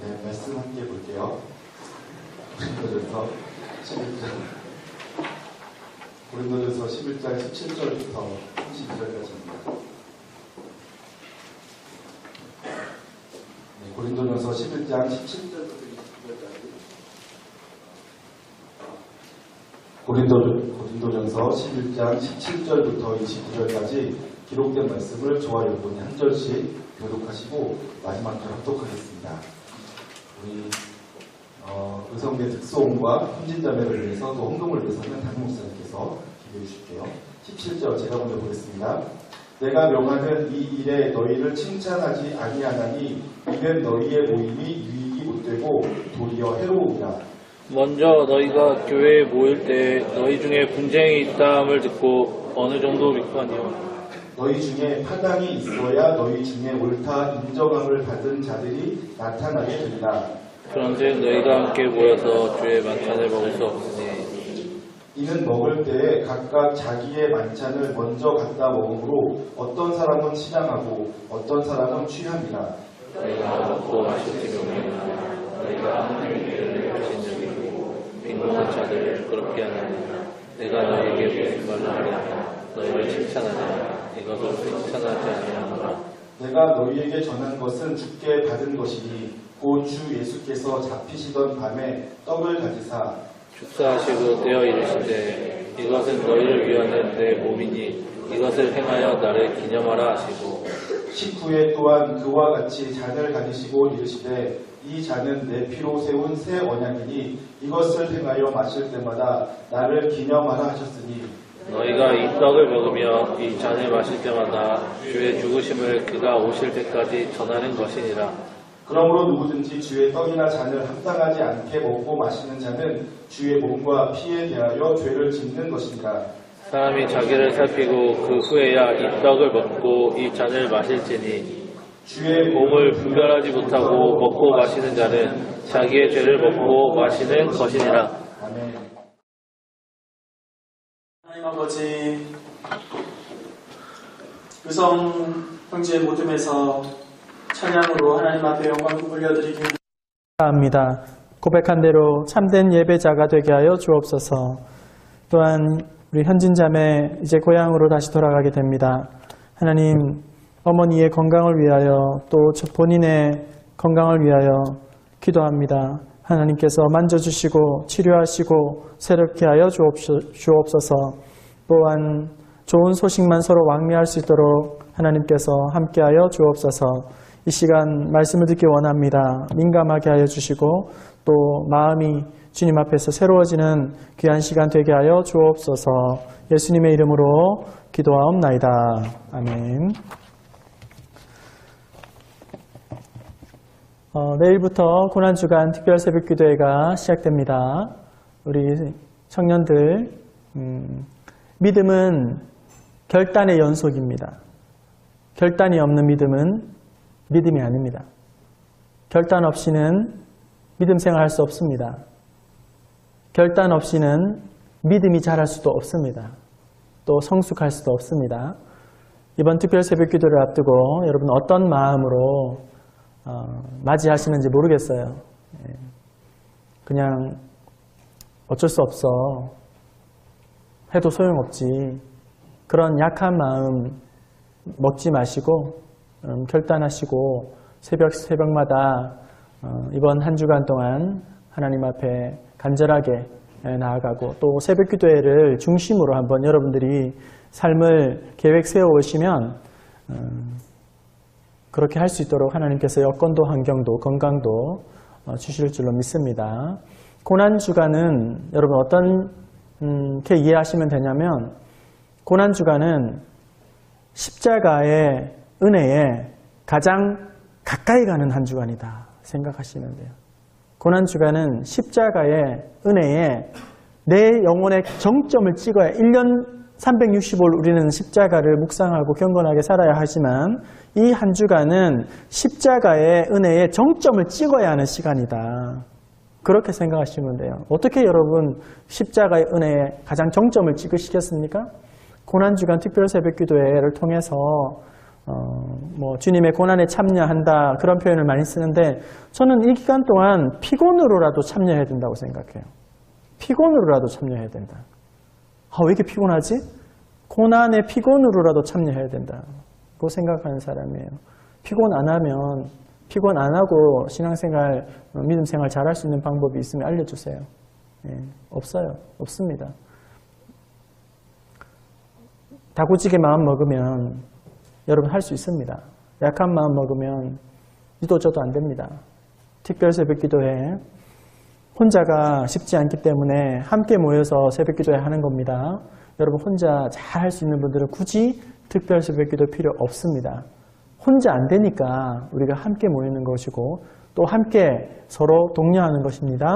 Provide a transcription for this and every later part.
네, 말씀 함께 볼게요. 고린도전서 11장 17절부터 22절까지입니다. 네, 고린도전서 11장 17절부터 22절까지. 고린도전서 11장 17절부터 22절까지 기록된 말씀을 저와 여러분이 한 절씩 교독하시고 마지막 절 합독하겠습니다. 우리 의성대 특수홍과 혼진자매를 위해서 또 헌금을 위해서는 담임 목사님께서 기도해 주실게요. 17절 제가 먼저 보겠습니다. 내가 명하는 이 일에 너희를 칭찬하지 아니하나니 이는 너희의 모임이 유익이 못되고 도리어 해로움이라. 먼저 너희가 교회에 모일 때 너희 중에 분쟁이 있다함을 듣고 어느 정도 믿거니와 너희 중에 파당이 있어야 너희 중에 옳다 인정함을 받은 자들이 나타나게 된다. 그런즉 너희가 함께 모여서 주의 만찬을 먹을 수 없으니 이는 먹을 때에 각각 자기의 만찬을 먼저 갖다 먹으므로 어떤 사람은 시장하고 어떤 사람은 취함이라. 너희가 먹고 마실지면이나 너희가 하나님께 하신 적이고 빈곤한 자들을 그렇게 하느냐. 내가 너희에게 무슨 말을 하냐. 너희를 칭찬하냐. 이것을 칭찬하지 아니하노라. 내가 너희에게 전한 것은 주께 받은 것이니 곧 주 예수께서 잡히시던 밤에 떡을 가지사 축사하시고 떼어 이르시되 이것은 너희를 위하는 내 몸이니 이것을 행하여 나를 기념하라 하시고 식후에 또한 그와 같이 잔을 가지시고 이르시되 이 잔은 내 피로 세운 새 언약이니 이것을 행하여 마실 때마다 나를 기념하라 하셨으니 너희가 이 떡을 먹으며 이 잔을 마실 때마다 주의 죽으심을 그가 오실 때까지 전하는 것이니라. 그러므로 누구든지 주의 떡이나 잔을 합당하지 않게 먹고 마시는 자는 주의 몸과 피에 대하여 죄를 짓는 것입니다. 사람이 자기를 살피고 그 후에야 이 떡을 먹고 이 잔을 마실지니 주의 몸을 분별하지 못하고 먹고 마시는 자는 자기의 죄를 먹고 마시는 것이니라. 아멘. 하나님 아버지, 의성 형제의 모둠에서 찬양으로 하나님 앞에 영광 올려드리기 합니다. 고백한 대로 참된 예배자가 되게 하여 주옵소서. 또한 우리 현진자매 이제 고향으로 다시 돌아가게 됩니다. 하나님, 어머니의 건강을 위하여 또 본인의 건강을 위하여 기도합니다. 하나님께서 만져주시고 치료하시고 새롭게 하여 주옵소서. 또한 좋은 소식만 서로 왕래할 수 있도록 하나님께서 함께하여 주옵소서. 이 시간 말씀을 듣기 원합니다. 민감하게 하여 주시고 또 마음이 주님 앞에서 새로워지는 귀한 시간 되게 하여 주옵소서. 예수님의 이름으로 기도하옵나이다. 아멘. 내일부터 고난주간 특별 새벽기도회가 시작됩니다. 우리 청년들, 믿음은 결단의 연속입니다. 결단이 없는 믿음은 믿음이 아닙니다. 결단 없이는 믿음 생활할 수 없습니다. 결단 없이는 믿음이 자랄 수도 없습니다. 또 성숙할 수도 없습니다. 이번 특별 새벽기도를 앞두고 여러분 어떤 마음으로 맞이하시는지 모르겠어요. 그냥 어쩔 수 없어. 해도 소용없지. 그런 약한 마음 먹지 마시고 결단하시고 새벽마다 이번 한 주간 동안 하나님 앞에 간절하게 나아가고 또 새벽기도회를 중심으로 한번 여러분들이 삶을 계획 세워오시면 그렇게 할 수 있도록 하나님께서 여건도 환경도 건강도 주실 줄로 믿습니다. 고난주간은 여러분 어떻게 이해하시면 되냐면 고난주간은 십자가의 은혜에 가장 가까이 가는 한 주간이다 생각하시면 돼요. 고난주간은 십자가의 은혜에 내 영혼의 정점을 찍어야 1년 365일 우리는 십자가를 묵상하고 경건하게 살아야 하지만 이 한 주간은 십자가의 은혜에 정점을 찍어야 하는 시간이다. 그렇게 생각하시면 돼요. 어떻게 여러분 십자가의 은혜에 가장 정점을 찍으시겠습니까? 고난주간 특별 새벽기도회를 통해서 주님의 고난에 참여한다 그런 표현을 많이 쓰는데 저는 이 기간 동안 피곤으로라도 참여해야 된다고 생각해요. 피곤으로라도 참여해야 된다. 왜 이렇게 피곤하지? 고난의 피곤으로라도 참여해야 된다고 생각하는 사람이에요. 피곤 안 하고 신앙생활, 믿음생활 잘할 수 있는 방법이 있으면 알려주세요. 없어요. 없습니다. 다구지게 마음 먹으면 여러분 할 수 있습니다. 약한 마음 먹으면 이도 저도 안 됩니다. 특별 새벽기도회 혼자가 쉽지 않기 때문에 함께 모여서 새벽기도회 하는 겁니다. 여러분 혼자 잘 할 수 있는 분들은 굳이 특별 새벽기도 필요 없습니다. 혼자 안 되니까 우리가 함께 모이는 것이고 또 함께 서로 독려하는 것입니다.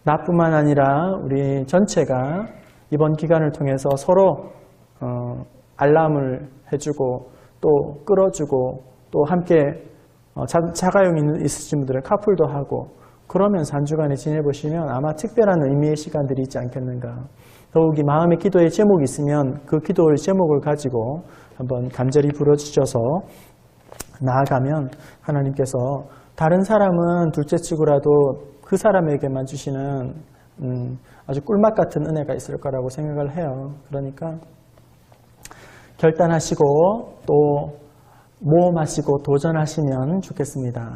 나뿐만 아니라 우리 전체가 이번 기간을 통해서 서로 알람을 해주고 또 끌어주고 또 함께 자가용 있으신 분들은 카풀도 하고 그러면서 한 주간에 지내보시면 아마 특별한 의미의 시간들이 있지 않겠는가. 더욱이 마음의 기도의 제목이 있으면 그 기도의 제목을 가지고 한번 간절히 부르짖어서 나아가면 하나님께서 다른 사람은 둘째치고라도 그 사람에게만 주시는 아주 꿀맛 같은 은혜가 있을 거라고 생각을 해요. 그러니까 결단하시고 또 모험하시고 도전하시면 좋겠습니다.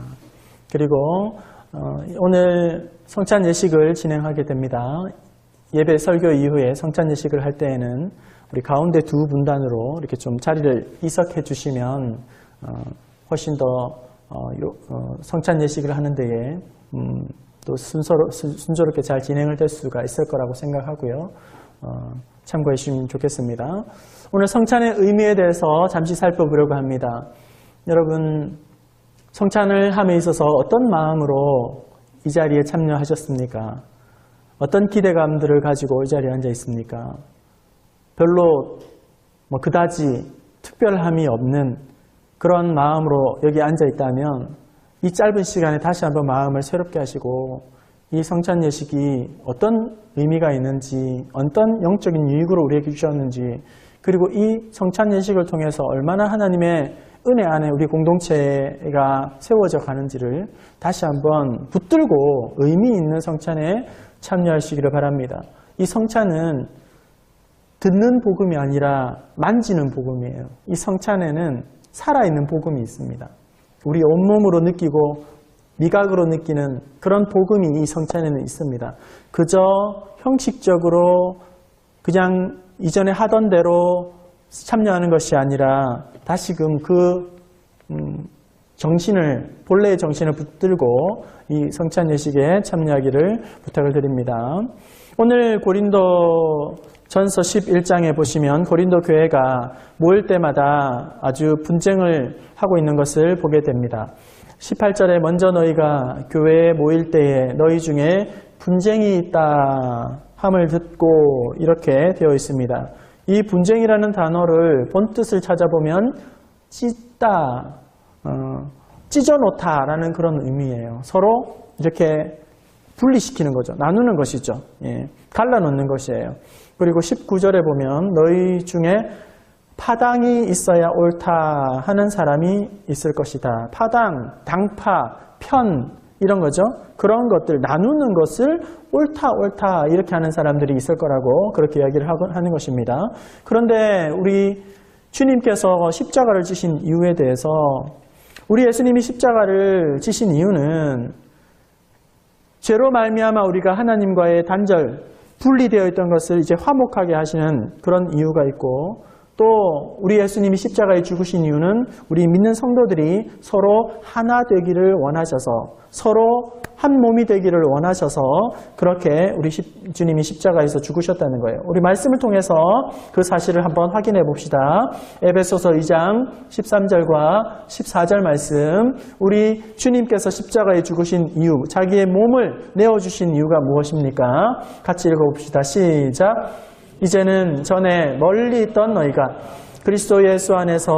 그리고 오늘 성찬 예식을 진행하게 됩니다. 예배 설교 이후에 성찬 예식을 할 때에는 우리 가운데 두 분단으로 이렇게 좀 자리를 이석해 주시면 훨씬 더 성찬 예식을 하는 데에 또 순조롭게 잘 진행을 될 수가 있을 거라고 생각하고요. 참고해 주시면 좋겠습니다. 오늘 성찬의 의미에 대해서 잠시 살펴보려고 합니다. 여러분 성찬을 함에 있어서 어떤 마음으로 이 자리에 참여하셨습니까? 어떤 기대감들을 가지고 이 자리에 앉아 있습니까? 별로 그다지 특별함이 없는 그런 마음으로 여기 앉아 있다면 이 짧은 시간에 다시 한번 마음을 새롭게 하시고 이 성찬 예식이 어떤 의미가 있는지 어떤 영적인 유익으로 우리에게 주셨는지 그리고 이 성찬 예식을 통해서 얼마나 하나님의 은혜 안에 우리 공동체가 세워져 가는지를 다시 한번 붙들고 의미 있는 성찬에 참여하시기를 바랍니다. 이 성찬은 듣는 복음이 아니라 만지는 복음이에요. 이 성찬에는 살아있는 복음이 있습니다. 우리 온몸으로 느끼고 미각으로 느끼는 그런 복음이 이 성찬에는 있습니다. 그저 형식적으로 그냥 이전에 하던 대로 참여하는 것이 아니라 다시금 그 정신을 본래의 정신을 붙들고 이 성찬 예식에 참여하기를 부탁을 드립니다. 오늘 고린도전서 11장에 보시면 고린도 교회가 모일 때마다 아주 분쟁을 하고 있는 것을 보게 됩니다. 18절에 먼저 너희가 교회에 모일 때에 너희 중에 분쟁이 있다 함을 듣고 이렇게 되어 있습니다. 이 분쟁이라는 단어를 본뜻을 찾아보면 찢다, 찢어놓다라는 그런 의미예요. 서로 이렇게 분리시키는 거죠. 나누는 것이죠. 갈라놓는 것이에요. 그리고 19절에 보면 너희 중에 파당이 있어야 옳다 하는 사람이 있을 것이다. 파당, 당파, 편 이런 거죠. 그런 것들 나누는 것을 옳다 이렇게 하는 사람들이 있을 거라고 그렇게 이야기를 하는 것입니다. 그런데 우리 주님께서 십자가를 지신 이유에 대해서 우리 예수님이 십자가를 지신 이유는 죄로 말미암아 우리가 하나님과의 단절, 분리되어 있던 것을 이제 화목하게 하시는 그런 이유가 있고 또 우리 예수님이 십자가에 죽으신 이유는 우리 믿는 성도들이 서로 하나 되기를 원하셔서 서로 한 몸이 되기를 원하셔서 그렇게 우리 주님이 십자가에서 죽으셨다는 거예요. 우리 말씀을 통해서 그 사실을 한번 확인해 봅시다. 에베소서 2장 13절과 14절 말씀, 우리 주님께서 십자가에 죽으신 이유, 자기의 몸을 내어주신 이유가 무엇입니까? 같이 읽어봅시다. 시작. 이제는 전에 멀리 있던 너희가 그리스도 예수 안에서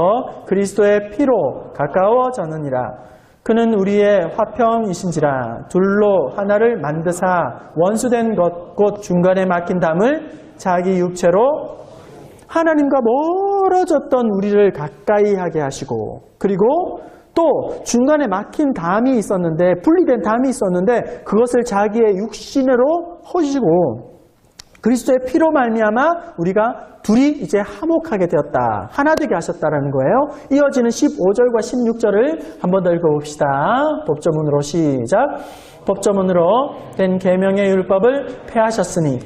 그리스도의 피로 가까워졌느니라. 그는 우리의 화평이신지라. 둘로 하나를 만드사 원수된 것 곧 중간에 막힌 담을 자기 육체로 하나님과 멀어졌던 우리를 가까이 하게 하시고, 그리고 또 중간에 막힌 담이 있었는데, 분리된 담이 있었는데 그것을 자기의 육신으로 허시고 그리스도의 피로 말미암아 우리가 둘이 이제 화목하게 되었다, 하나 되게 하셨다라는 거예요. 이어지는 15절과 16절을 한 번 더 읽어봅시다. 법조문으로 시작. 법조문으로 된 계명의 율법을 폐하셨으니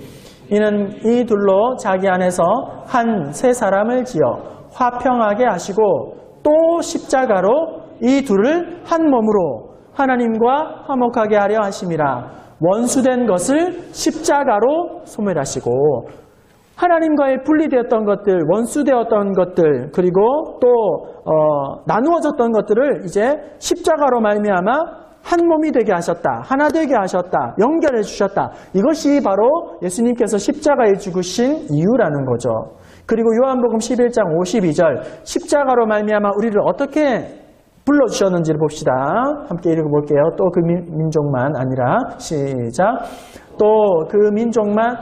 이는 이 둘로 자기 안에서 한 세 사람을 지어 화평하게 하시고 또 십자가로 이 둘을 한 몸으로 하나님과 화목하게 하려 하심이라. 원수된 것을 십자가로 소멸하시고, 하나님과의 분리되었던 것들, 원수되었던 것들, 그리고 또 나누어졌던 것들을 이제 십자가로 말미암아 한 몸이 되게 하셨다, 하나 되게 하셨다, 연결해 주셨다. 이것이 바로 예수님께서 십자가에 죽으신 이유라는 거죠. 그리고 요한복음 11장 52절, 십자가로 말미암아 우리를 어떻게 불러주셨는지를 봅시다. 함께 읽어볼게요. 또 그 민족만 아니라, 시작. 또 그 민족만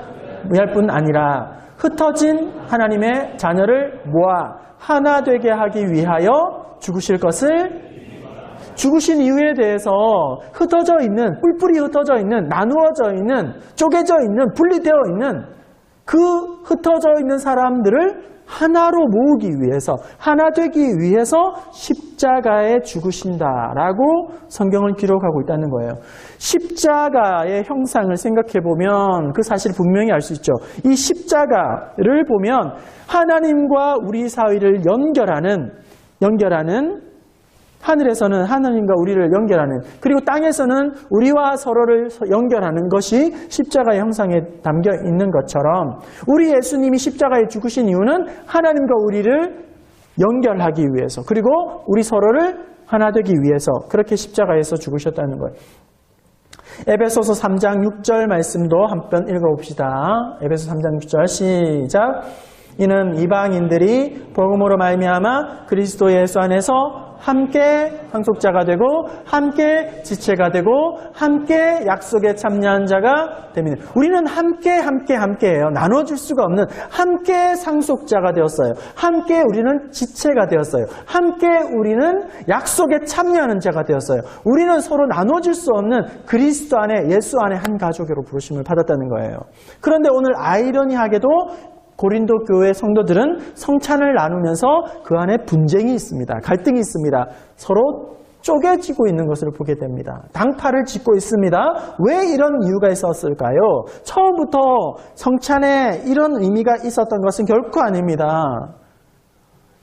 할 뿐 아니라 흩어진 하나님의 자녀를 모아 하나 되게 하기 위하여 죽으실 것을, 죽으신 이유에 대해서 흩어져 있는, 뿔뿔이 흩어져 있는, 나누어져 있는, 쪼개져 있는, 분리되어 있는 그 흩어져 있는 사람들을 하나로 모으기 위해서, 하나 되기 위해서 십자가에 죽으신다라고 성경은 기록하고 있다는 거예요. 십자가의 형상을 생각해 보면 그 사실을 분명히 알 수 있죠. 이 십자가를 보면 하나님과 우리 사이를 연결하는, 하늘에서는 하나님과 우리를 연결하는, 그리고 땅에서는 우리와 서로를 연결하는 것이 십자가의 형상에 담겨 있는 것처럼, 우리 예수님이 십자가에 죽으신 이유는 하나님과 우리를 연결하기 위해서, 그리고 우리 서로를 하나 되기 위해서 그렇게 십자가에서 죽으셨다는 거예요. 에베소서 3장 6절 말씀도 한번 읽어봅시다. 에베소 3장 6절 시작. 이는 이방인들이 복음으로 말미암아 그리스도 예수 안에서 함께 상속자가 되고 함께 지체가 되고 함께 약속에 참여한 자가 됩니다. 우리는 함께해요. 나눠줄 수가 없는 함께 상속자가 되었어요. 함께 우리는 지체가 되었어요. 함께 우리는 약속에 참여하는 자가 되었어요. 우리는 서로 나눠줄 수 없는 그리스도 안에, 예수 안에 한 가족으로 부르심을 받았다는 거예요. 그런데 오늘 아이러니하게도 고린도 교회 성도들은 성찬을 나누면서 그 안에 분쟁이 있습니다. 갈등이 있습니다. 서로 쪼개지고 있는 것을 보게 됩니다. 당파를 짓고 있습니다. 왜 이런 이유가 있었을까요? 처음부터 성찬에 이런 의미가 있었던 것은 결코 아닙니다.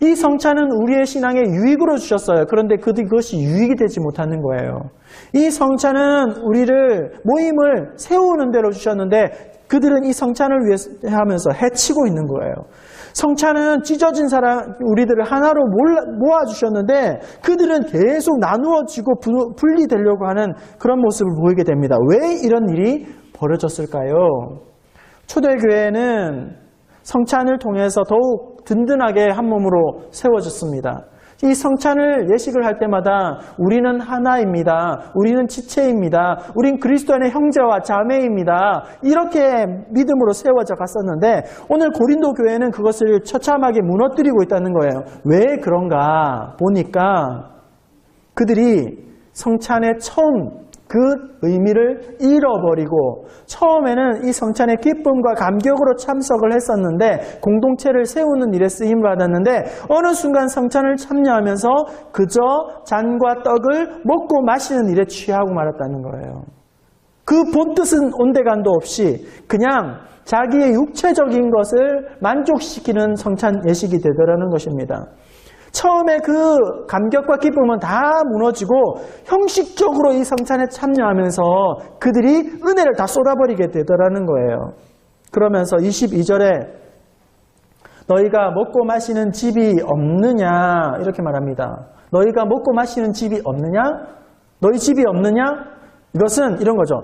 이 성찬은 우리의 신앙에 유익으로 주셨어요. 그런데 그것이 유익이 되지 못하는 거예요. 이 성찬은 우리를 모임을 세우는 대로 주셨는데 그들은 이 성찬을 위해서 하면서 해치고 있는 거예요. 성찬은 찢어진 사람, 우리들을 하나로 모아주셨는데 그들은 계속 나누어지고 분리되려고 하는 그런 모습을 보이게 됩니다. 왜 이런 일이 벌어졌을까요? 초대교회는 성찬을 통해서 더욱 든든하게 한 몸으로 세워졌습니다. 이 성찬을 예식을 할 때마다 우리는 하나입니다. 우리는 지체입니다. 우린 그리스도 안의 형제와 자매입니다. 이렇게 믿음으로 세워져 갔었는데 오늘 고린도 교회는 그것을 처참하게 무너뜨리고 있다는 거예요. 왜 그런가 보니까 그들이 성찬의 처음 그 의미를 잃어버리고 처음에는 이 성찬의 기쁨과 감격으로 참석을 했었는데 공동체를 세우는 일에 쓰임을 받았는데 어느 순간 성찬을 참여하면서 그저 잔과 떡을 먹고 마시는 일에 취하고 말았다는 거예요. 그 본뜻은 온데간도 없이 그냥 자기의 육체적인 것을 만족시키는 성찬 예식이 되더라는 것입니다. 처음에 그 감격과 기쁨은 다 무너지고 형식적으로 이 성찬에 참여하면서 그들이 은혜를 다 쏟아버리게 되더라는 거예요. 그러면서 22절에 너희가 먹고 마시는 집이 없느냐 이렇게 말합니다. 너희가 먹고 마시는 집이 없느냐? 너희 집이 없느냐? 이것은 이런 거죠.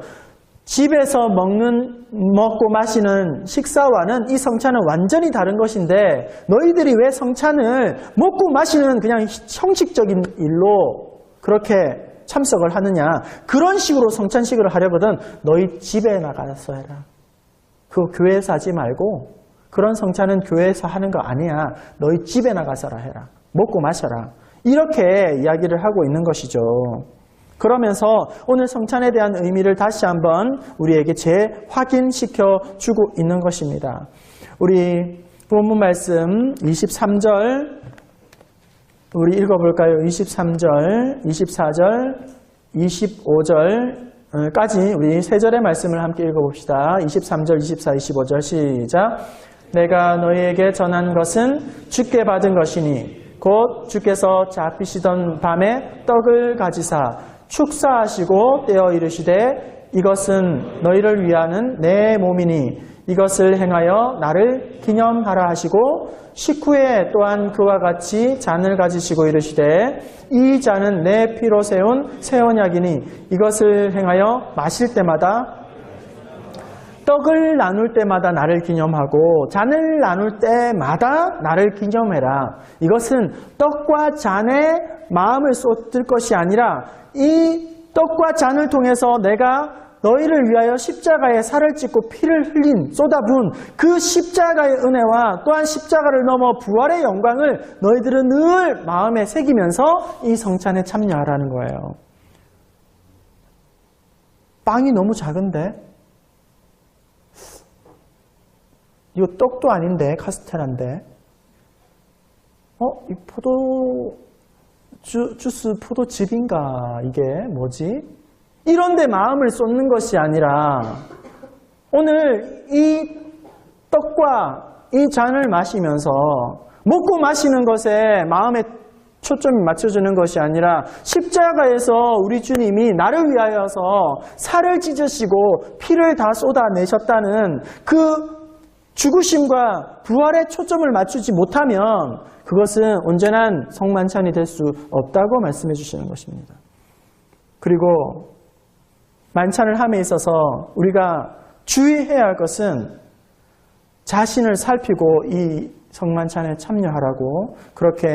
집에서 먹고 마시는 식사와는 이 성찬은 완전히 다른 것인데 너희들이 왜 성찬을 먹고 마시는 그냥 형식적인 일로 그렇게 참석을 하느냐. 그런 식으로 성찬식을 하려거든 너희 집에 나가서 해라. 그거 교회에서 하지 말고 그런 성찬은 교회에서 하는 거 아니야. 너희 집에 나가서라 해라. 먹고 마셔라. 이렇게 이야기를 하고 있는 것이죠. 그러면서 오늘 성찬에 대한 의미를 다시 한번 우리에게 재확인시켜 주고 있는 것입니다. 우리 본문 말씀 23절 우리 읽어볼까요? 23절, 24절, 25절까지 우리 세 절의 말씀을 함께 읽어봅시다. 23절, 24, 25절 시작. 내가 너희에게 전한 것은 주께 받은 것이니 곧 주께서 잡히시던 밤에 떡을 가지사 축사하시고 떼어 이르시되 이것은 너희를 위하는 내 몸이니 이것을 행하여 나를 기념하라 하시고 식후에 또한 그와 같이 잔을 가지시고 이르시되 이 잔은 내 피로 세운 새 언약이니 이것을 행하여 마실 때마다 떡을 나눌 때마다 나를 기념하고 잔을 나눌 때마다 나를 기념해라. 이것은 떡과 잔에 마음을 쏟을 것이 아니라 이 떡과 잔을 통해서 내가 너희를 위하여 십자가에 살을 찢고 피를 흘린 쏟아부은 그 십자가의 은혜와 또한 십자가를 넘어 부활의 영광을 너희들은 늘 마음에 새기면서 이 성찬에 참여하라는 거예요. 빵이 너무 작은데? 이거 떡도 아닌데 카스테라인데? 이 주스 포도즙인가? 이게 뭐지? 이런데 마음을 쏟는 것이 아니라 오늘 이 떡과 이 잔을 마시면서 먹고 마시는 것에 마음에 초점이 맞춰지는 것이 아니라 십자가에서 우리 주님이 나를 위하여서 살을 찢으시고 피를 다 쏟아내셨다는 그 죽으심과 부활에 초점을 맞추지 못하면 그것은 온전한 성만찬이 될 수 없다고 말씀해 주시는 것입니다. 그리고 만찬을 함에 있어서 우리가 주의해야 할 것은 자신을 살피고 이 성만찬에 참여하라고 그렇게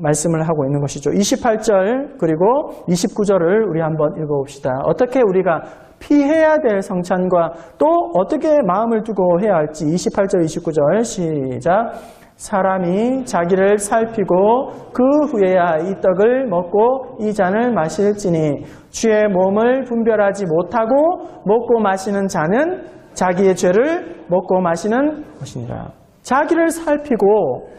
말씀을 하고 있는 것이죠. 28절 그리고 29절을 우리 한번 읽어봅시다. 어떻게 우리가 피해야 될 성찬과 또 어떻게 마음을 두고 해야 할지 28절 29절 시작. 사람이 자기를 살피고 그 후에야 이 떡을 먹고 이 잔을 마실지니 주의 몸을 분별하지 못하고 먹고 마시는 자는 자기의 죄를 먹고 마시는 것이니라. 자기를 살피고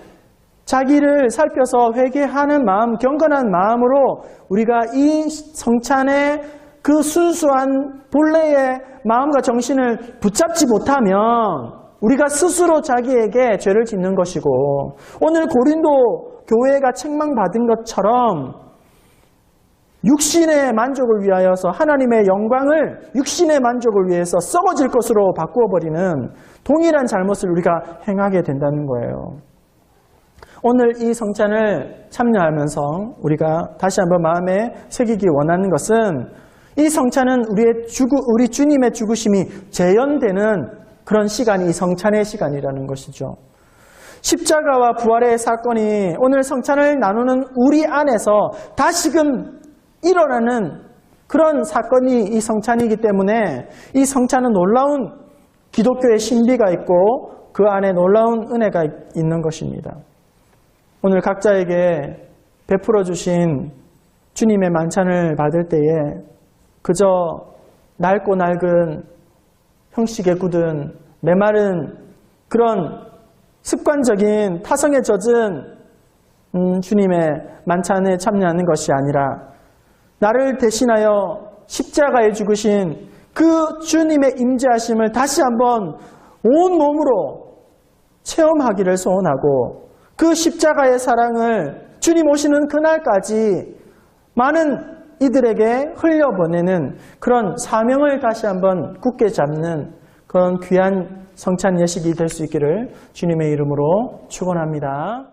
자기를 살펴서 회개하는 마음, 경건한 마음으로 우리가 이 성찬의 그 순수한 본래의 마음과 정신을 붙잡지 못하면 우리가 스스로 자기에게 죄를 짓는 것이고 오늘 고린도 교회가 책망받은 것처럼 육신의 만족을 위하여서 하나님의 영광을 육신의 만족을 위해서 썩어질 것으로 바꾸어버리는 동일한 잘못을 우리가 행하게 된다는 거예요. 오늘 이 성찬을 참여하면서 우리가 다시 한번 마음에 새기기 원하는 것은 이 성찬은 우리 주님의 죽으심이 재현되는 그런 시간이 이 성찬의 시간이라는 것이죠. 십자가와 부활의 사건이 오늘 성찬을 나누는 우리 안에서 다시금 일어나는 그런 사건이 이 성찬이기 때문에 이 성찬은 놀라운 기독교의 신비가 있고 그 안에 놀라운 은혜가 있는 것입니다. 오늘 각자에게 베풀어 주신 주님의 만찬을 받을 때에 그저 낡고 낡은 형식에 굳은 메마른 그런 습관적인 타성에 젖은 주님의 만찬에 참여하는 것이 아니라 나를 대신하여 십자가에 죽으신 그 주님의 임재하심을 다시 한번 온 몸으로 체험하기를 소원하고 그 십자가의 사랑을 주님 오시는 그날까지 많은 이들에게 흘려보내는 그런 사명을 다시 한번 굳게 잡는 그런 귀한 성찬 예식이 될 수 있기를 주님의 이름으로 축원합니다.